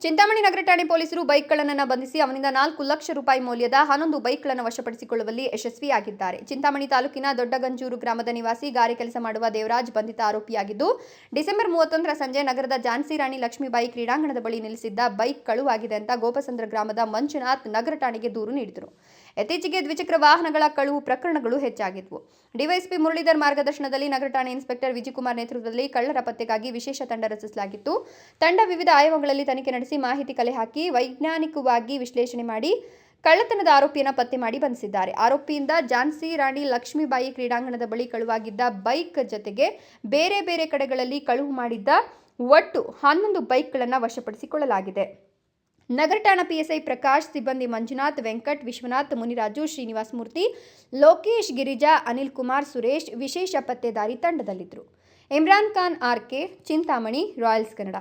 ಚಿಂತಾಮಣಿ ನಗರ ಠಾಣೆ ಪೊಲೀಸರು ಬೈಕ್ ಕಳ್ಳನನ್ನು ಬಂಧಿಸಿ ಅವನಿಂದ 4 ಲಕ್ಷ ರೂಪಾಯಿ ಮೌಲ್ಯದ 11 ಬೈಕ್ಗಳನ್ನು ವಶಪಡಿಸಿಕೊಳ್ಳುವಲ್ಲಿ ಯಶಸ್ವಿಯಾಗಿದ್ದಾರೆ. ಚಿಂತಾಮಣಿ ತಾಲೂಕಿನ ದೊಡ್ಡಗಂಜೂರು ಗ್ರಾಮದ ನಿವಾಸಿ ಗಾರೆ ಕೆಲಸ ಮಾಡುವ ದೇವರಾಜ್ ಬಂಧಿತ ಆರೋಪಿಯಾಗಿದ್ದು, ಡಿಸೆಂಬರ್ 31ರ ಸಂಜೆ ನಗರದ ಝಾನ್ಸಿ ರಾಣಿ ಲಕ್ಷ್ಮೀಬಾಯಿ ಕ್ರೀಡಾಂಗಣದ ಬಳಿ ನಿಲ್ಲಿಸಿದ್ದ ಬೈಕ್ ಕಳುವಾಗಿದೆ ಅಂತ ಗೋಪಸಂದ್ರ ಗ್ರಾಮದ ಮಂಜುನಾಥ್ ನಗರ ಠಾಣೆಗೆ ದೂರು ನೀಡಿದರು. ಇತ್ತೀಚೆಗೆ ದ್ವಿಚಕ್ರ ವಾಹನಗಳ ಕಳುವು ಪ್ರಕರಣಗಳು ಹೆಚ್ಚಾಗಿದ್ವು. ಡಿವೈಎಸ್ಪಿ ಮುರಳೀಧರ್ ಮಾರ್ಗದರ್ಶನದಲ್ಲಿ ನಗರ ಠಾಣೆ ಇನ್ಸ್ಪೆಕ್ಟರ್ ವಿಜಯಕುಮಾರ್ ನೇತೃತ್ವದಲ್ಲಿ ಕಳ್ಳರ ಪತ್ತೆಗಾಗಿ ವಿಶೇಷ ತಂಡ ರಚಿಸಲಾಗಿತ್ತು. ತಂಡ ವಿವಿಧ ಆಯಾಮಗಳಲ್ಲಿ ತನಿಖೆ ನಡೆಸಿ ಮಾಹಿತಿ ಕಲೆ ಹಾಕಿ ವೈಜ್ಞಾನಿಕವಾಗಿ ವಿಶ್ಲೇಷಣೆ ಮಾಡಿ ಕಳ್ಳತನದ ಆರೋಪಿಯನ್ನು ಪತ್ತೆ ಮಾಡಿ ಬಂಧಿಸಿದ್ದಾರೆ. ಆರೋಪಿಯಿಂದ ಝಾನ್ಸಿ ರಾಣಿ ಲಕ್ಷ್ಮೀಬಾಯಿ ಕ್ರೀಡಾಂಗಣದ ಬಳಿ ಕಳುವಾಗಿದ್ದ ಬೈಕ್ ಜತೆಗೆ ಬೇರೆ ಬೇರೆ ಕಡೆಗಳಲ್ಲಿ ಕಳುವು ಮಾಡಿದ್ದ ಒಟ್ಟು 11 ಬೈಕ್ಗಳನ್ನು ವಶಪಡಿಸಿಕೊಳ್ಳಲಾಗಿದೆ. ನಗರ ಠಾಣಾ ಪಿಎಸ್ಐ ಪ್ರಕಾಶ್, ಸಿಬ್ಬಂದಿ ಮಂಜುನಾಥ್, ವೆಂಕಟ್, ವಿಶ್ವನಾಥ್, ಮುನಿರಾಜು, ಶ್ರೀನಿವಾಸ ಮೂರ್ತಿ, ಲೋಕೇಶ್, ಗಿರಿಜಾ, ಅನಿಲ್ ಕುಮಾರ್, ಸುರೇಶ್ ವಿಶೇಷ ಪತ್ತೆದಾರಿ ತಂಡದಲ್ಲಿದ್ದರು. Imran Khan, RK, Chintamani, Royals Kannada.